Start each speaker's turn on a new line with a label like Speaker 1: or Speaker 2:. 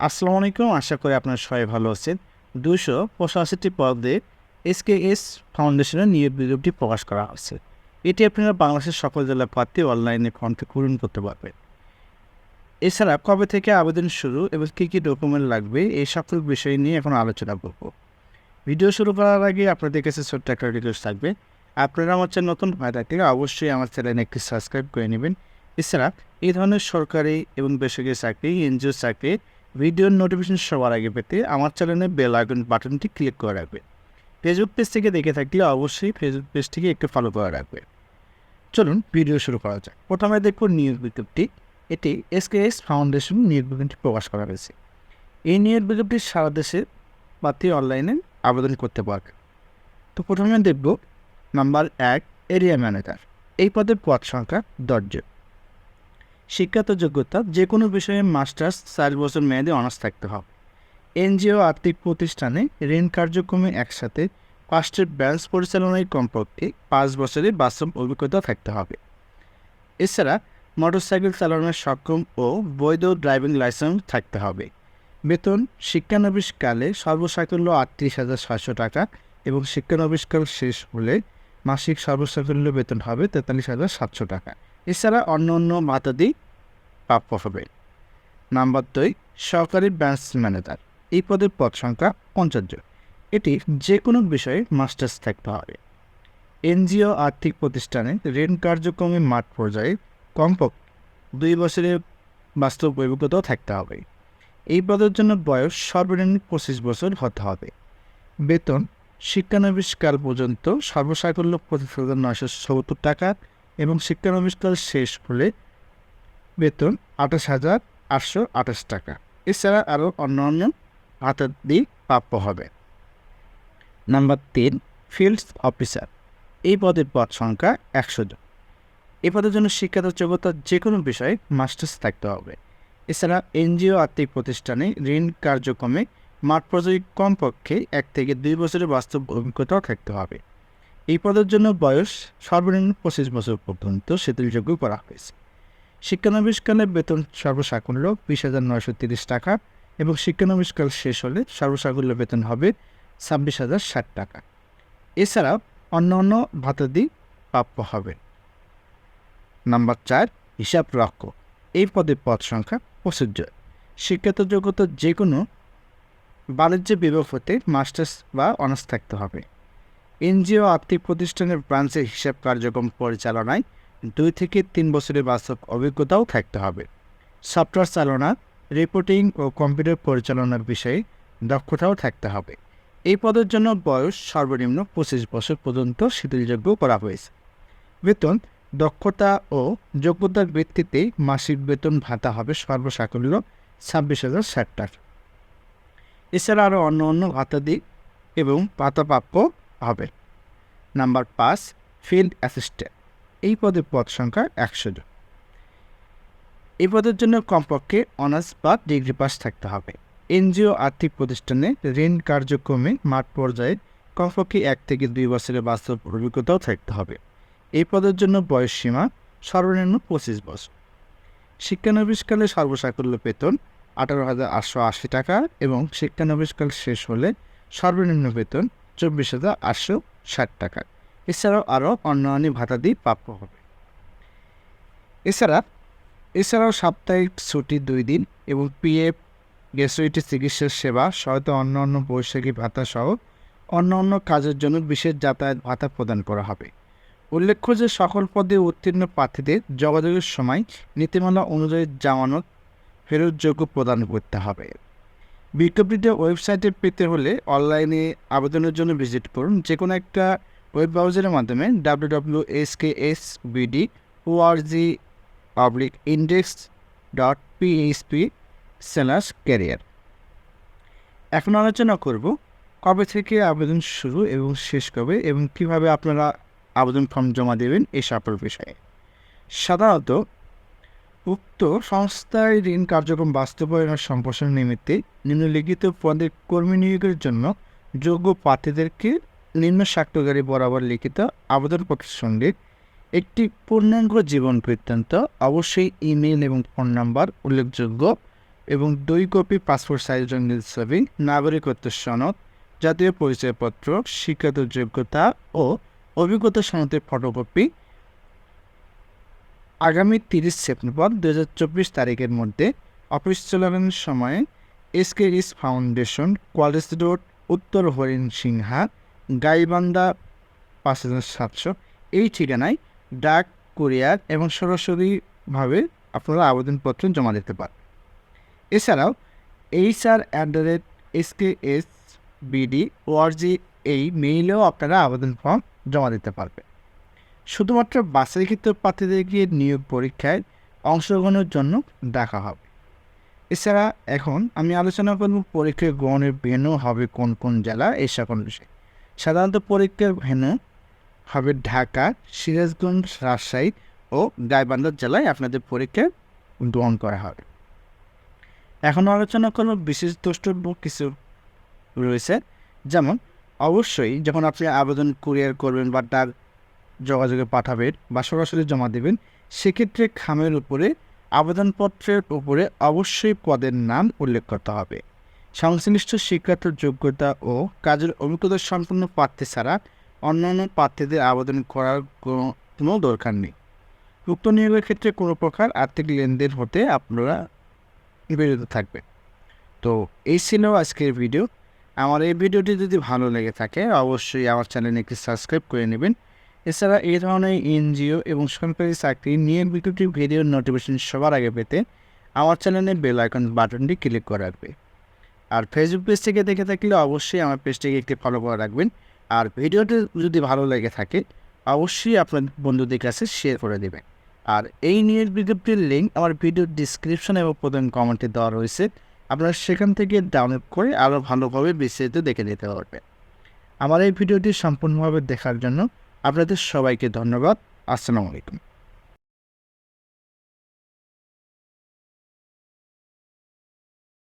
Speaker 1: আসসালামু আলাইকুম। আশা করি আপনারা সবাই ভালো আছেন। ২৮৫টি পদে এসকেএস ফাউন্ডেশনের নিয়োগ বিজ্ঞপ্তি প্রকাশ করা হয়েছে। এটি আপনারা বাংলাদেশের সকল জেলার প্রার্থী অনলাইনে ফর্মটি পূরণ করতে পারবেন। এছাড়া কবে থেকে আবেদন শুরু এবং কী ডকুমেন্ট লাগবে এই সকল বিষয় নিয়ে এখন আলোচনা করব। ভিডিও শুরু করার আগে আপনাদের কাছে ছোট্ট একটা রিকোয়েস্ট থাকবে। আপনারা আমার চ্যানেল নতুন হয়ে থাকলে অবশ্যই আমার চ্যানেলে একটি সাবস্ক্রাইব করে নেবেন। এছাড়া এই ধরনের সরকারি এবং বেসরকারি চাকরি, এনজিও চাকরি ভিডিওর নোটিফিকেশন সবার আগে পেতে আমার চ্যানেলে বেল আইকন বাটনটি ক্লিক করে রাখবে। ফেসবুক পেজ থেকে দেখে থাকলে অবশ্যই ফেসবুক পেজটিকে একটু ফলো করে রাখবে। চলুন ভিডিও শুরু করা যাক। প্রথমে দেখব নিয়োগ বিজ্ঞপ্তি। এটি এসকেএস ফাউন্ডেশন নিয়োগ বিজ্ঞপ্তি প্রকাশ করা হয়েছে। এই নিয়োগ বিজ্ঞপ্তি সারা দেশে প্রার্থী অনলাইনে আবেদন করতে পারবে। তো প্রথমে দেখব নাম্বার ১, এরিয়া ম্যানেজার। এই পদের পদ সংখ্যা ১০ জন। শিক্ষাগত যোগ্যতা যে কোনো বিষয়ে মাস্টার্স ৪ বছর মেয়াদী অনার্স থাকতে হবে। এনজিও আর্থিক প্রতিষ্ঠানে ঋণ কার্যক্রমে একসাথে ৫টি ব্রাঞ্চ পরিচালনায় কমপক্ষে ৫ বছরের বাস্তব অভিজ্ঞতা থাকতে হবে। এছাড়া মোটরসাইকেল চালানোর সক্ষম ও বৈধ ড্রাইভিং লাইসেন্স থাকতে হবে। বেতন শিক্ষানবিশকালে সর্বসাকুল্য ৩৮,৬০০ টাকা এবং শিক্ষানবিশকাল শেষ হলে মাসিক সর্বসাকুল্য বেতন হবে ৪৩,৭০০ টাকা। এছাড়া অন্য ভাতাদি প্রাপ্য হবে। নাম্বার ২, সহকারী ব্রাঞ্চ ম্যানেজার। এই পদের পদ সংখ্যা ৫০ জন। এটি যে কোনো বিষয়ে মাস্টার্স থাকতে হবে। এনজিও আর্থিক প্রতিষ্ঠানে ঋণ কার্যক্রমে মাঠ পর্যায়ে কমপক্ষে ২ বছরের বাস্তব অভিজ্ঞতাও থাকতে হবে। এই পদের জন্য বয়স সর্বনিম্ন ২৫ বছর হতে হবে। বেতন শিক্ষানবিশকাল পর্যন্ত সর্বসাকুল্য ২৫,৯৭০ টাকা এবং শিক্ষানবিশকাল শেষ হলে বেতন ২৮,৮২৮ টাকা। এছাড়া আরও অন্যান্য ভাতাদি প্রাপ্য হবে। Number ৩, field officer. এই পদের পদ সংখ্যা ১০০ জন। এই পদের জন্য শিক্ষাগত যোগ্যতা যে কোনো বিষয়ে মাস্টার্স থাকতে হবে। এছাড়া এনজিও আর্থিক প্রতিষ্ঠানে ঋণ কার্যক্রমে মাঠ পর্যায়ে কমপক্ষে ১ থেকে ২ বছরের বাস্তব অভিজ্ঞতাও থাকতে হবে। এই পদের জন্য বয়স সর্বনিম্ন ২৫ বছর পর্যন্ত শিথিলযোগ্য করা হয়েছে। শিক্ষানবিশকালে বেতন সর্বসাকুল্য ২০,৯৩০ টাকা এবং শিক্ষানবিশকাল শেষ হলে সর্বসাকুল্য বেতন হবে ২৬,০৬০ টাকা। এছাড়াও অন্যান্য ভাতাদি প্রাপ্য হবে। নাম্বার ৪, হিসাব রক্ষক। এই পদের পদ সংখ্যা ২৫ জন। শিক্ষাগত যোগ্যতা যে কোনো বাণিজ্য বিভাগ হতে মাস্টার্স বা অনার্স থাকতে হবে। এনজিও আর্থিক প্রতিষ্ঠানের ব্রাঞ্চের হিসাব কার্যক্রম পরিচালনায় ২ থেকে ৩ বছরের বাস্তব অভিজ্ঞতাও থাকতে হবে। সফটওয়্যার চালনা, রিপোর্টিং ও কম্পিউটার পরিচালনার বিষয়ে দক্ষতাও থাকতে হবে। এই পদের জন্য বয়স সর্বনিম্ন ২৫ বছর পর্যন্ত শিথিলযোগ্য করা হয়েছে। বেতন দক্ষতা ও যোগ্যতার ভিত্তিতে মাসিক বেতন ভাতা হবে সর্বসাকুল্য ২৬,০৬০ টাকা। এছাড়া আরও অন্য ভাতাদি এবং ভাতাপ্রাপ্য হবে। Number ৫, field assistant. এই পদের পদ সংখ্যা ১০০ জন। এই পদের জন্য কমপক্ষে অনার্স বা ডিগ্রি পাস থাকতে হবে। এনজিও আর্থিক প্রতিষ্ঠানে ঋণ কার্যক্রমে মাঠ পর্যায়ে কমপক্ষে ১ থেকে ২ বছরের বাস্তব অভিজ্ঞতাও থাকতে হবে। এই পদের জন্য বয়সসীমা সর্বনিম্ন ২৫ বছর। শিক্ষানবিশকালে সর্বসাকুল্য বেতন ১৮,৮৮০ টাকা এবং শিক্ষানবিশকাল শেষ হলে সর্বনিম্ন বেতন ২৪,৮৬০ টাকা। এছাড়াও আরও অন্যান্য ভাতাদি প্রাপ্য হবে। এছাড়াও সাপ্তাহিক ছুটি ২ দিন এবং পিএফ, গ্র্যাচুইটি, চিকিৎসা সেবা সহায়তা, অন্যান্য বৈশাখী ভাতা সহ অন্যান্য কাজের জন্য বিশেষ যাতায়াত ভাতা প্রদান করা হবে। উল্লেখ্য যে সকল পদে উত্তীর্ণ প্রার্থীদের যোগাযোগের সময় নীতিমালা অনুযায়ী জামানত ফেরতযোগ্য প্রদান করতে হবে। বিজ্ঞপ্তিতে ওয়েবসাইটে পেতে হলে অনলাইনে আবেদনের জন্য ভিজিট করুন যে কোনো একটা ওয়েব ব্রাউজারের মাধ্যমে www.sksbd.org/index.php/career। এখন আলোচনা করব কবে থেকে আবেদন শুরু এবং শেষ কবে এবং কীভাবে আপনারা আবেদন ফর্ম জমা দেবেন এই সকল বিষয়ে। সাধারণত উক্ত সংস্থায় ঋণ কার্যক্রম বাস্তবায়নের সম্প্রসারণ নিমিত্তে নিম্নলিখিত পদে কর্মী নিয়োগের জন্য যোগ্য প্রার্থীদেরকে নিম্ন স্বাক্ষরকারী বরাবর লিখিত আবেদনপত্রের সঙ্গে একটি পূর্ণাঙ্গ জীবন বৃত্তান্ত, অবশ্যই ইমেল এবং ফোন নাম্বার উল্লেখযোগ্য এবং 2 কপি পাসপোর্ট সাইজ রঙিন ছবি, নাগরিকত্ব সনদ, জাতীয় পরিচয়পত্র, শিক্ষাগত যোগ্যতা ও অভিজ্ঞতা সনদের ফটোকপি আগামী 30 সেপ্টেম্বর 2024 তারিখের মধ্যে অফিস চলাকালীন সময়ে এসকেএস ফাউন্ডেশন, কলেজ রোড, উত্তর হরিণসিংহা, গাইবান্ধা 5700 এই ঠিকানায় ডাক, কুরিয়ার এবং সরাসরিভাবে আপনারা আবেদনপত্র জমা দিতে পারেন। এছাড়াও hr@skSBD.org এই মেইলেও আপনারা আবেদন ফর্ম জমা দিতে পারবেন। শুধুমাত্র বাছাইকৃত প্রার্থীদেরকে নিয়োগ পরীক্ষায় অংশগ্রহণের জন্য ডাকা হবে। এছাড়া এখন আমি আলোচনা করব পরীক্ষা গ্রহণের ভেন্যু হবে কোন কোন জেলা এই সকল বিষয়। সাধারণত পরীক্ষার ভেন্যু হবে ঢাকা, সিরাজগঞ্জ, রাজশাহী ও গাইবান্ধা জেলায় আপনাদের পরীক্ষা গ্রহণ করা হবে। এখন আলোচনা করব বিশেষ দ্রষ্টব্য কিছু রয়েছে, যেমন অবশ্যই যখন আপনি আবেদন কুরিয়ার করবেন বা ডাক যোগাযোগে পাঠাবেন বা সরাসরি জমা দেবেন, সেক্ষেত্রে খামের উপরে আবেদনপত্রের উপরে অবশ্যই পদের নাম উল্লেখ করতে হবে। সংশ্লিষ্ট শিক্ষাগত যোগ্যতা ও কাজের অভিজ্ঞতা সম্পন্ন প্রার্থী ছাড়া অন্যান্য প্রার্থীদের আবেদন করার কোনো দরকার নেই। উক্ত নিয়োগের ক্ষেত্রে কোনো প্রকার আর্থিক লেনদেন হতে আপনারা বিরত থাকবেন। তো এই ছিল আজকের ভিডিও। আমার এই ভিডিওটি যদি ভালো লেগে থাকে অবশ্যই আমার চ্যানেলে একটি সাবস্ক্রাইব করে নেবেন। এছাড়া এই ধরনের এনজিও এবং সরকারি চাকরি নিয়োগ বিজ্ঞপ্তির ভিডিওর নোটিফিকেশন সবার আগে পেতে আমার চ্যানেলে বেল আইকন বাটনটি ক্লিক করে রাখবে। আর ফেসবুক পেজ থেকে দেখে থাকলে অবশ্যই আমার পেজটিকে একটি ফলো করে রাখবেন। আর ভিডিওটি যদি ভালো লেগে থাকে অবশ্যই আপনার বন্ধুদের কাছে শেয়ার করে দেবেন। আর এই নিয়োগ বিজ্ঞপ্তির লিঙ্ক আমার ভিডিওর ডিসক্রিপশন এবং প্রথম কমেন্টে দেওয়া রয়েছে, আপনারা সেখান থেকে ডাউনলোড করে আরও ভালোভাবে বিস্তারিত দেখে নিতে পারবেন। আমার এই ভিডিওটি সম্পূর্ণভাবে দেখার জন্য আপনাদের সবাইকে ধন্যবাদ। আসসালামু আলাইকুম।